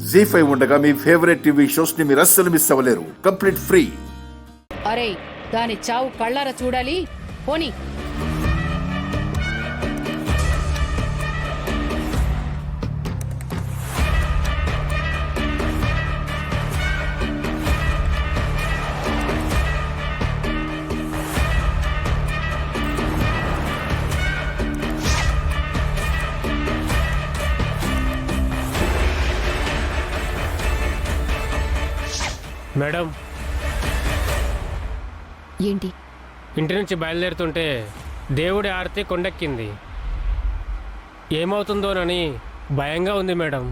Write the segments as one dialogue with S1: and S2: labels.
S1: జీ5 ఉండగా మీ favourite TV shows ని మీరు అస్సలు మిస్ అవ్వలేరు. Complete free.
S2: అరే దాని చావు కళ్ళారా చూడాలి. పోనీ
S3: మేడం,
S4: ఏంటి?
S3: ఇంటి నుంచి బయలుదేరుతుంటే దేవుడి ఆరతి కొండెక్కింది. ఏమవుతుందోనని భయంగా ఉంది మేడం.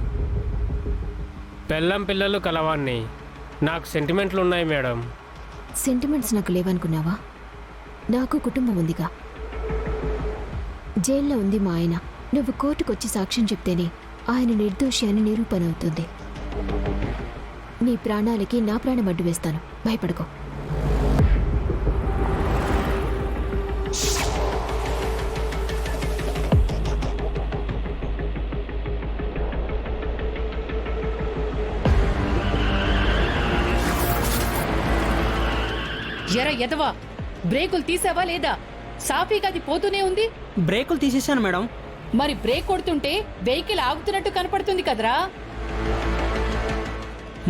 S3: పెళ్ళం పిల్లలు కలవాన్ని. నాకు సెంటిమెంట్లు ఉన్నాయి మేడం.
S4: సెంటిమెంట్స్ నాకు లేవనుకున్నావా? నాకు కుటుంబం ఉందిగా. జైల్లో ఉంది మా ఆయన. నువ్వు కోర్టుకొచ్చి సాక్ష్యం చెప్తేనే ఆయన నిర్దోషి అని నిరూపణ అవుతుంది. నీ ప్రాణాలకి నా ప్రాణం అడ్డు వేస్తాను, భయపడకో.
S2: ఎర ఎదవా, బ్రేకులు తీసావా లేదా? సాఫీగా అది పోతూనే ఉంది.
S5: బ్రేకులు తీసేశాను మేడం.
S2: మరి బ్రేక్ కొడుతుంటే వెహికల్ ఆగుతున్నట్టు కనపడుతుంది కదరా.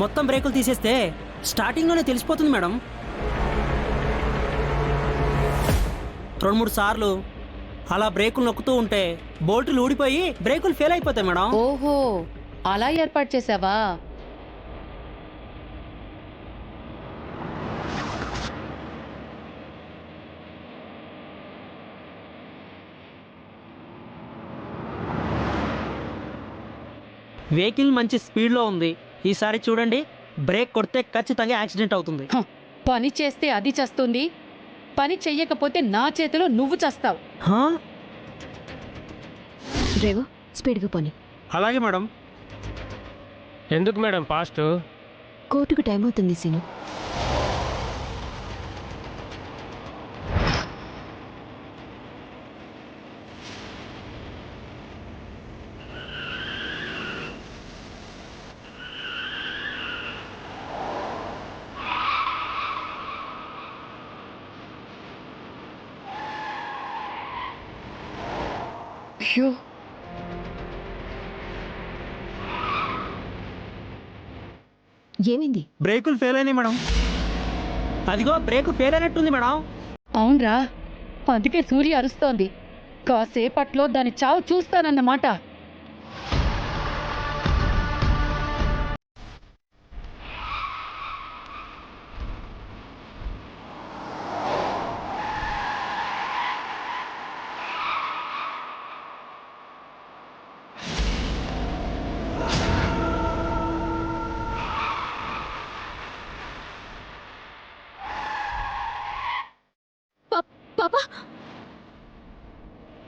S5: మొత్తం బ్రేకులు తీసేస్తే స్టార్టింగ్లోనే తెలిసిపోతుంది మేడం. 2-3 సార్లు అలా బ్రేకులు నొక్కుతూ ఉంటే బోల్టులు ఊడిపోయి బ్రేకులు ఫెయిల్ అయిపోతాయి మేడం.
S2: ఓహో, అలా ఏర్పాటు చేసావా?
S5: వెహికల్ మంచి స్పీడ్లో ఉంది. ఈసారి చూడండి, బ్రేక్ కొడితే ఖచ్చితంగా యాక్సిడెంట్ అవుతుంది.
S2: పని చేస్తే అది చస్తుంది, పని చెయ్యకపోతే నా చేతిలో నువ్వు చస్తావు.
S4: డ్రైవర్, స్పీడ్గా పోనీ.
S5: అలాగే మేడం.
S3: ఎందుకు మేడం ఫాస్ట్?
S4: కోర్టుకు టైం అవుతుంది సీను.
S2: అయ్యో,
S4: ఏమైంది?
S5: బ్రేకులు ఫెయిల్ అయినాయి మేడం. అదిగో బ్రేకు ఫెయిల్ అయినట్టుంది మేడం.
S2: అవునరా, అందుకే సూర్య అరుస్తోంది. కాసేపట్లో దాని చావు చూస్తానన్నమాట.
S4: పాపా,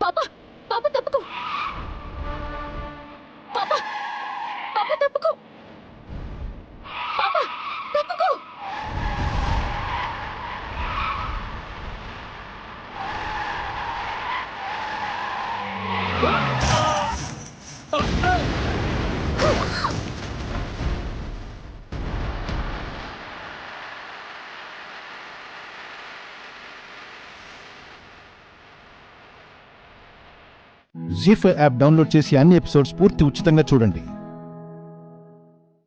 S4: పాపా, పాపా తప్పుకో. పాపా, పాపా తప్పుకో. పాపా తప్పుకో.
S6: జీ5 యాప్ డౌన్లోడ్ చేసి అన్ని ఎపిసోడ్స్ పూర్తి ఉచితంగా చూడండి.